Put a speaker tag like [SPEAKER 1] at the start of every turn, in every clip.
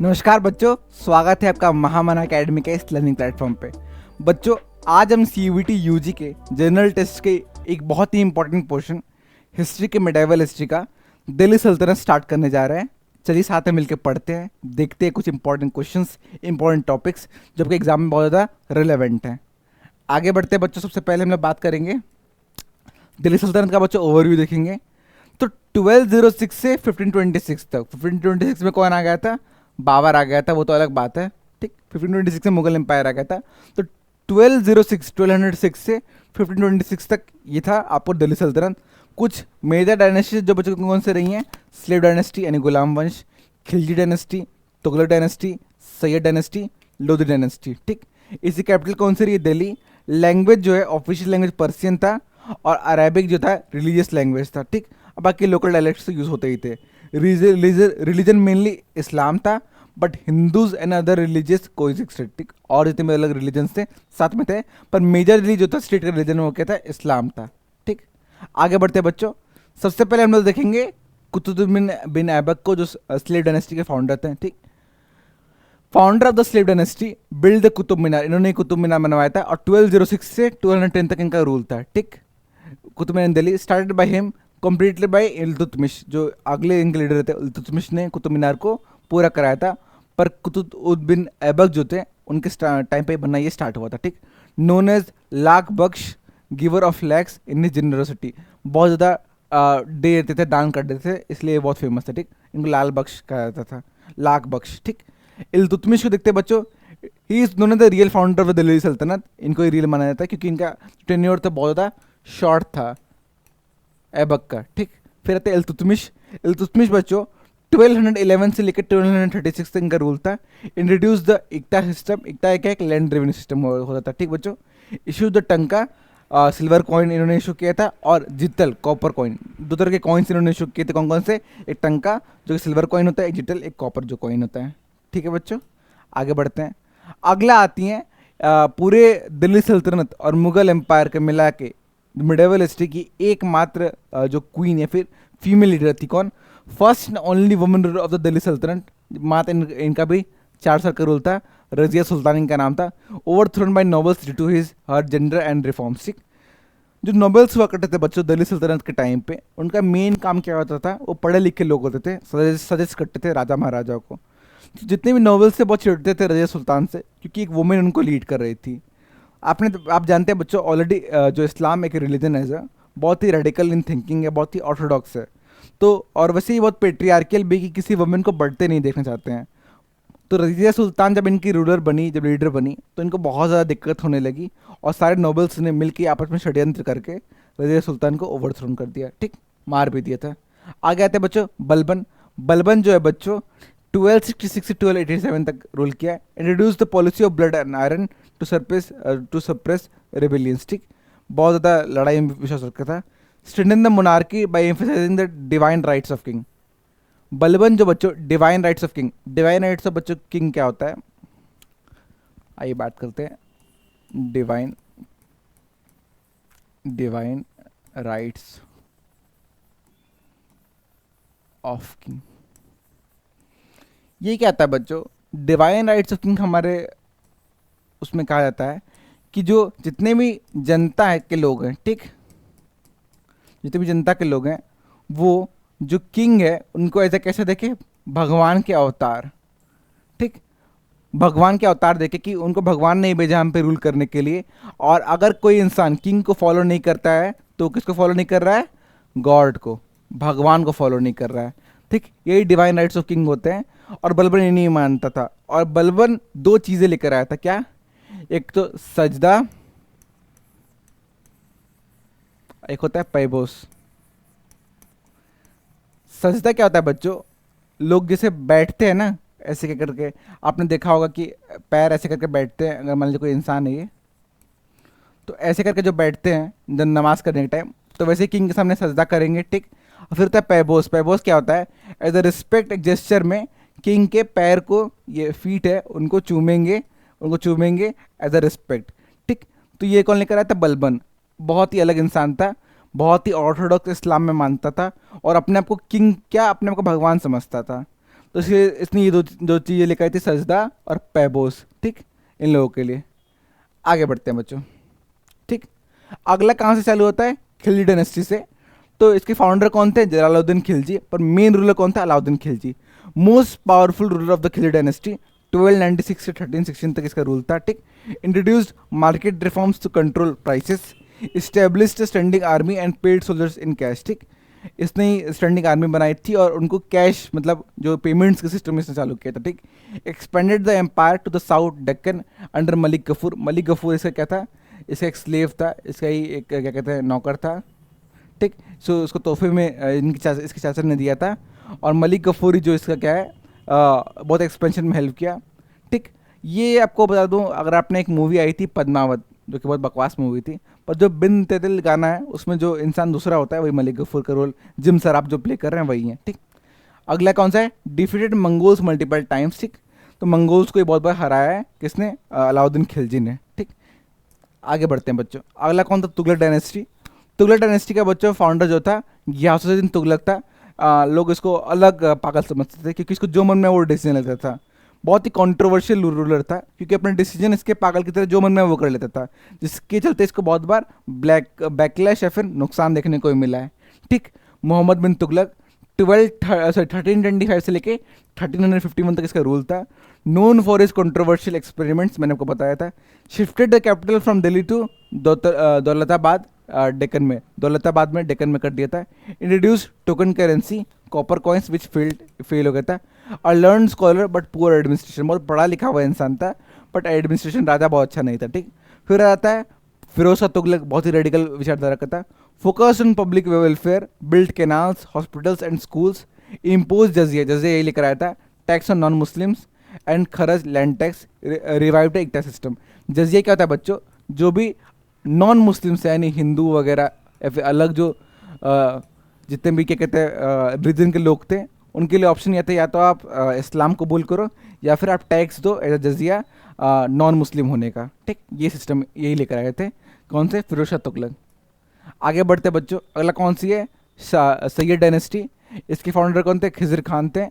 [SPEAKER 1] नमस्कार बच्चों, स्वागत है आपका महामना एकेडमी के इस लर्निंग प्लेटफॉर्म पे। बच्चों, आज हम सीयूईटी यूजी के जनरल टेस्ट के एक बहुत ही इंपॉर्टेंट पोर्शन हिस्ट्री के मिडाइवल हिस्ट्री का दिल्ली सल्तनत स्टार्ट करने जा रहे हैं। चलिए साथ में मिलकर पढ़ते हैं, देखते हैं कुछ इंपॉर्टेंट क्वेश्चंस, इंपॉर्टेंट टॉपिक्स जो कि एग्जाम में बहुत ज़्यादा रिलेवेंट हैं। आगे बढ़ते हैं बच्चों, सबसे पहले हम लोग बात करेंगे दिल्ली सल्तनत का। बच्चों ओवरव्यू देखेंगे तो 1206 से 1526 तक। 1526 में कौन आ गया था? बाबर आ गया था, वो तो अलग बात है। ठीक, 1526 में मुगल एम्पायर आ गया था। तो 1206 से 1526 तक ये था आपको दिल्ली सल्तनत। कुछ मेजर डायनेस्टी जो बच्चों कौन से रही हैं? स्लेव डायनेस्टी यानी गुलाम वंश, Khilji dynasty, Tughlaq dynasty, Syed dynasty, Lodhi dynasty. ठीक, इसकी कैपिटल कौन सी रही है? दिल्ली। लैंग्वेज जो है, ऑफिशियल लैंग्वेज पर्सियन था और अरेबिक जो था रिलीजियस लैंग्वेज था। ठीक, बाकी लोकल डायलेक्ट्स तो यूज़ होते ही थे। रिलीजन मेनली इस्लाम था, but Hindus and other religious coexisted. ठीक, और जितने भी अलग रिलीजन्स थे साथ में थे, पर मेजरली जो था स्टेट का रिलीजन वो क्या था? इस्लाम था। ठीक, आगे बढ़ते हैं बच्चों। सबसे पहले हम लोग देखेंगे कुतुबुद्दीन बिन ऐबक को, जो स्लेव डायनेस्टी के फाउंडर थे। ठीक, founder of the slave dynasty build the Qutub Minar, इन्होंने कुतुब मीनार बनवाया था और 1206 से 1210 तक इनका रूल था। ठीक, Qutub Minar Delhi started by him, completely by Iltutmish, जो अगले इनके लीडर थे इल्तुतमिश ने कुतुब मीनार को पूरा कराया था। पर कुतुब बिन ऐबक जो थे उनके टाइम पे बनना ये स्टार्ट हुआ था। ठीक, known as Lakh Bakhsh, giver of lakhs in his generosity, बहुत ज़्यादा दे देते थे, दान कर देते थे, इसलिए बहुत फेमस था। ठीक, इनको लाल बख्श कहा जाता था, लाख बख्श। ठीक, इल्तुतमिश को देखते हैं बच्चों, he is known as the real founder of Delhi सल्तनत। इनको ही रियल माना जाता है क्योंकि इनका टेन्योर तो बहुत ज़्यादा शॉर्ट था ऐबक का। ठीक, फिर आते इल्तुतमिश। इल्तुतमिश बच्चों 1211 से लेकर 1236 तक इनका रूल था। इंट्रोड्यूस द इक्ता सिस्टम, इक्ता एक लैंड रेवेन्यू सिस्टम होता था। ठीक बच्चों, इशू द टंका, सिल्वर कॉइन इन्होंने इशू किया था, और जितल कॉपर कॉइन। दो तरह के कॉइन्स इन्होंने इशू किए थे। कौन कौन से? एक टंका जो कि सिल्वर कॉइन होता है, एक जितल एक कॉपर जो कॉइन होता है। ठीक है बच्चों, आगे बढ़ते हैं। अगला आती हैं पूरे दिल्ली सल्तनत और मुगल एम्पायर के मिला के मिडेवल हिस्ट्री की एकमात्र जो क्वीन या फिर फीमेल लीडर थी। कौन? First and only woman ruler of the Delhi सल्तनत। मात्र इनका भी 4 साल का रूल था। रजिया सुल्तान इनका नाम था। Overthrown by nobles due to his her gender and reforms. ठीक, जो नोबल्स हुआ करते थे बच्चों दिल्ली सल्तनत के टाइम पे, उनका मेन काम क्या होता था? वो पढ़े लिखे लोग होते थे, सजेस्ट करते थे राजा महाराजाओं को। जितने भी नॉवेल्स थे बहुत चिढ़ते थे रजिया सुल्तान से, क्योंकि एक वुमेन उनको लीड कर रही थी। आप जानते हैं बच्चों ऑलरेडी जो इस्लाम एक रिलीजन है, बहुत ही रेडिकल इन थिंकिंग है, बहुत ही ऑर्थोडॉक्स है। तो और वैसे ही बहुत पेट्रियार्कियल भी, कि किसी वुमेन को बढ़ते नहीं देखना चाहते हैं। तो रजिया सुल्तान जब इनकी रूलर बनी, जब लीडर बनी, तो इनको बहुत ज़्यादा दिक्कत होने लगी और सारे नोबल्स ने मिलकर आपस में षड्यंत्र करके रजिया सुल्तान को ओवरथ्रोन कर दिया। ठीक, मार भी दिया था। आगे आते हैं बच्चों बलबन। बलबन जो है बच्चों 1266 से 1287 तक रूल किया। Introduce the policy of blood and iron to suppress rebellions. ठीक, बहुत ज़्यादा लड़ाई में विश्वास रखा था। Strengthen the monarchy by emphasising the divine rights of king. Balban जो बच्चों divine rights of king, divine rights of बच्चों किंग क्या होता है, आइए बात करते हैं। डिवाइन राइट्स ऑफ किंग ये क्या आता है बच्चों? डिवाइन राइट्स ऑफ किंग हमारे उसमें कहा जाता है कि जो जितने भी जनता है के लोग हैं, ठीक, जितने भी जनता के लोग हैं, वो जो किंग है उनको ऐसा कैसे देखे? भगवान के अवतार। ठीक, भगवान के अवतार देखे कि उनको भगवान ने ही भेजा हम पे रूल करने के लिए। और अगर कोई इंसान किंग को फॉलो नहीं करता है तो किसको फॉलो नहीं कर रहा है? गॉड को, भगवान को फॉलो नहीं कर रहा है। ठीक, यही डिवाइन राइट्स ऑफ किंग होते हैं। और बलबन ये नहीं मानता था, और बलबन 2 चीजें लेकर आया था। क्या? एक तो सजदा, एक होता है पैबोस। सजदा क्या होता है बच्चों? लोग जैसे बैठते हैं ना ऐसे क्या करके, आपने देखा होगा कि पैर ऐसे करके बैठते हैं। अगर मान लीजिए कोई इंसान है ये, तो ऐसे करके जो बैठते हैं जब नमाज करने के टाइम, तो वैसे किंग के सामने सजदा करेंगे। ठीक, और फिर होता है पैबोस। पैबोस क्या होता है? एज अ रिस्पेक्ट, एक जेस्चर में किंग के पैर को, ये फीट है, उनको चूमेंगे एज अ रिस्पेक्ट। ठीक, तो ये कौन लेकर आया था? बलबन। बहुत ही अलग इंसान था, बहुत ही ऑर्थोडॉक्स इस्लाम में मानता था, और अपने आप को किंग क्या, अपने आप को भगवान समझता था। तो इसने ये दो चीज़ें लिखाई थी, सजदा और पैबोस, ठीक, इन लोगों के लिए। आगे बढ़ते हैं बच्चों, ठीक। अगला कहाँ से चालू होता है? खिलजी डायनेस्टी से। तो इसके फाउंडर कौन थे? जलालुद्दीन खिलजी। पर मेन रूलर कौन था? Alauddin Khilji, most powerful ruler of the Khilji dynasty. 1296 से 1316 तक इसका रूल था, ठीक। Introduced market reforms to control prices, established standing army and paid soldiers in cash, ठीक। इसने ही स्टैंडिंग आर्मी बनाई थी और उनको कैश, मतलब जो पेमेंट्स के सिस्टम इसने चालू किया था, ठीक। Expanded the empire to the south Deccan under Malik Gafur. Malik Gafur इसका क्या था? इसका एक स्लेव था, इसका ही एक क्या कहते हैं नौकर था, ठीक। सो उसको तोहफे में इसके चाचा ने दिया था। और मलिक गफूरी जो इसका क्या है, बहुत एक्सपेंशन में हेल्प किया, ठीक। ये आपको बता दूं, अगर आपने एक मूवी आई थी पद्मावत, जो कि बहुत बकवास मूवी थी, पर जो बिन तेतिल गाना है उसमें जो इंसान दूसरा होता है वही मलिक गफूर का रोल जिम सर आप जो प्ले कर रहे हैं वही है, ठीक। अगला कौन सा है? डिफीटेड मंगोल्स मल्टीपल टाइम्स, ठीक। तो मंगोल्स को ये बहुत बार हराया है, किसने? अलाउद्दीन खिलजी ने, ठीक। आगे बढ़ते हैं बच्चों। अगला कौन था? तुगलक डायनेस्टी। तुगलक डायनेस्टी का बच्चों फाउंडर जो था गियासुद्दीन तुगलक था। लोग इसको अलग पागल समझते थे क्योंकि इसको जो मन में वो डिसीजन लेता था। बहुत ही कंट्रोवर्शियल रूलर था क्योंकि अपने डिसीजन इसके पागल की तरह जो मन में वो कर लेता था, जिसके चलते इसको बहुत बार बैकलैश या फिर नुकसान देखने को मिला है, ठीक। मोहम्मद बिन तुगलक 1325 से लेके 1351 तक इसका रूल था। Known for his controversial experiments, मैंने आपको बताया था। Shifted the capital from Delhi to Daulatabad, Deccan में, दौलताबाद में डेक्कन में कर दिया था। Introduce token currency, copper coins which fail हो गया था। और learn scholar but poor administration, बहुत पढ़ा लिखा हुआ इंसान था बट एडमिनिस्ट्रेशन राजा बहुत अच्छा नहीं था, ठीक। फिर आता है फिरोज शाह तुगलक, बहुत ही रेडिकल विचारधारा का था। Focus on public welfare, build canals, hospitals and schools, impose jizya, jizya यही लेकर आया था। Tax on non Muslims and kharaj land tax, revive the iqta system. Jizya क्या होता है बच्चों? जो भी नॉन मुस्लिम्स यानी हिंदू वगैरह या फिर अलग जो जितने भी क्या कहते हैं रिलीजन के लोग थे, उनके लिए ऑप्शन ये था, या तो आप इस्लाम कबूल करो या फिर आप टैक्स दो एज अ जजिया नॉन मुस्लिम होने का, ठीक। ये सिस्टम यही लेकर आए थे, कौन से? फिरोज शाह तुगलक। आगे बढ़ते बच्चों, अगला कौन सी है? सैयद डायनेस्टी। इसके फाउंडर कौन थे? खिजर खान थे।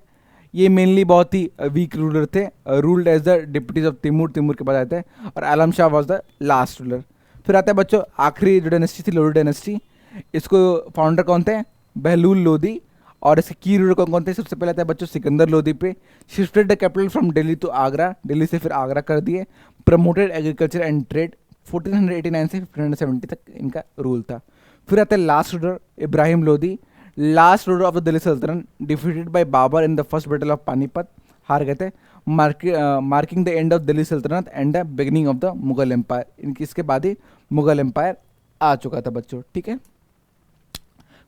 [SPEAKER 1] ये मेनली बहुत ही वीक रूलर थे, ruled as the deputies of Timur, Timur के बाद आते हैं, और Alam Shah was the last ruler. फिर आता है बच्चों आखिरी जो डायनेस्टी थी, लोधी डायनेस्टी। इसको फाउंडर कौन थे? बहलूल लोधी। और इसके की रूलर कौन थे? सबसे पहले आता है बच्चों सिकंदर लोधी पे। Shifted the capital from Delhi to Agra, Delhi से फिर आगरा कर दिए। Promoted agriculture and trade. 1489 से 1570 तक इनका रूल था। फिर आता है last ruler Ibrahim Lodhi, last ruler of the Delhi Sultanate, defeated by Babur in the first battle of Panipat, हार गए थे। Marking the end of Delhi Sultanate and the beginning of the Mughal empire. इनकी इसके बाद ही मुगल एम्पायर आ चुका था बच्चों, ठीक है।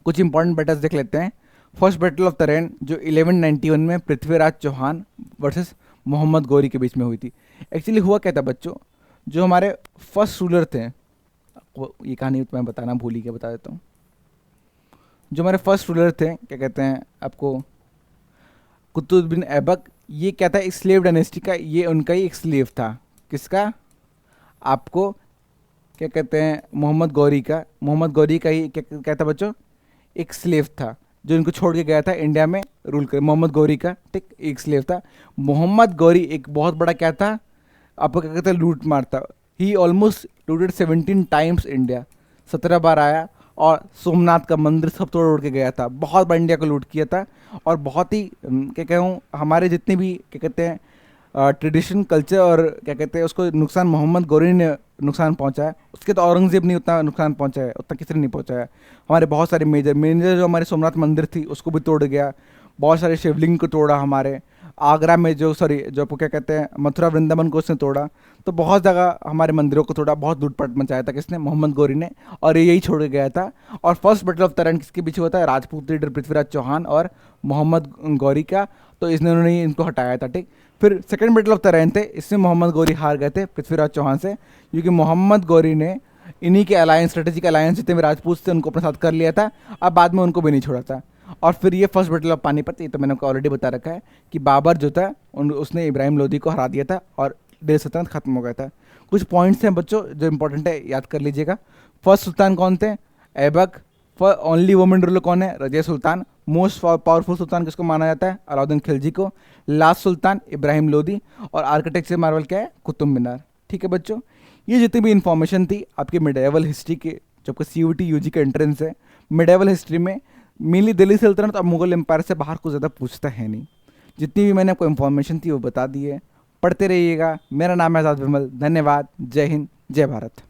[SPEAKER 1] कुछ इंपॉर्टेंट बैटल्स देख लेते हैं। फर्स्ट बैटल ऑफ तरेन जो 1191 में पृथ्वीराज चौहान वर्सेस मोहम्मद गौरी के बीच में हुई थी। एक्चुअली हुआ क्या था बच्चों, जो हमारे फर्स्ट रूलर थे, ये कहानी तो मैं बताना भूल ही के बता देता हूँ। जो हमारे फर्स्ट रूलर थे, क्या कहते हैं आपको, कुतुब बिन ऐबक, ये क्या था? एक स्लेव डायनेस्टी का, ये उनका ही एक स्लेव था। किसका? आपको क्या कहते हैं, मोहम्मद गौरी का। मोहम्मद गौरी का ही क्या था बच्चों? एक स्लेव था जो इनको छोड़ के गया था इंडिया में रूल कर, मोहम्मद गौरी का, ठीक, एक स्लेव था। मोहम्मद गौरी एक बहुत बड़ा क्या था, आपको क्या कहते हैं, लूट मारता। ही ऑलमोस्ट लूटेड 17 टाइम्स इंडिया, 17 बार आया और सोमनाथ का मंदिर सब तोड़ उड़ के गया था। बहुत बड़ा इंडिया को लूट किया था और बहुत ही क्या कहूँ, हमारे जितने भी क्या कहते हैं ट्रेडिशन कल्चर और क्या कहते हैं उसको नुकसान मोहम्मद गौरी ने नुकसान पहुंचाया। उसके तो औरंगजेब ने उतना नुकसान पहुंचाया, उतना किसी ने नहीं पहुंचाया। हमारे बहुत सारे मेजर मेजर जो हमारे सोमनाथ मंदिर थी उसको भी तोड़ गया, बहुत सारे शिवलिंग को तोड़ा। हमारे आगरा में जो जो आपको क्या कहते हैं मथुरा वृंदावन को उसने तोड़ा। तो बहुत जगह हमारे मंदिरों को तोड़ा, बहुत लूटपाट मचाया था किसने? मोहम्मद गौरी ने, और यही छोड़ के गया था। और फर्स्ट बैटल ऑफ तराइन किसके पीछे हुआ था? राजपूत लीडर पृथ्वीराज चौहान और मोहम्मद गौरी का। तो इन्होंने इनको हटाया था, ठीक। फिर सेकंड बैटल ऑफ तराइन थे, इसमें मोहम्मद गौरी हार गए थे पृथ्वीराज चौहान से, क्योंकि मोहम्मद गौरी ने इन्हीं के अलायंस, स्ट्रेटेजिक अलायंस जितने भी राजपूत थे उनको अपने साथ कर लिया था। अब बाद में उनको भी नहीं छोड़ा था। और फिर ये फर्स्ट बैटल ऑफ पानीपत, ये तो मैंने आपको ऑलरेडी बता रखा है कि बाबर जो था उसने इब्राहिम लोदी को हरा दिया था और दिल्ली सल्तनत खत्म हो गया था। कुछ पॉइंट्स हैं बच्चों जो इंपॉर्टेंट है, याद कर लीजिएगा। फर्स्ट सुल्तान कौन थे? ऐबक। ओनली वुमेन रूलर कौन है? रजिया सुल्तान। मोस्ट पावरफुल सुल्तान किसको माना जाता है? अलाउद्दीन खिलजी को। लास्ट सुल्तान इब्राहिम लोदी। और आर्किटेक्चर मार्वल क्या है? कुतुब मीनार। ठीक है बच्चों, ये जितनी भी इंफॉर्मेशन थी आपकी मिडेवल हिस्ट्री के, जो आपका CUET UG का एंट्रेंस है, मिडेवल हिस्ट्री में मेनली दिल्ली सल्तनत और मुगल एम्पायर से बाहर कुछ ज़्यादा पूछता है नहीं। जितनी भी मैंने आपको इन्फॉर्मेशन थी वो बता दी है। पढ़ते रहिएगा। मेरा नाम है आज़ाद विमल। धन्यवाद। जय हिंद, जय भारत।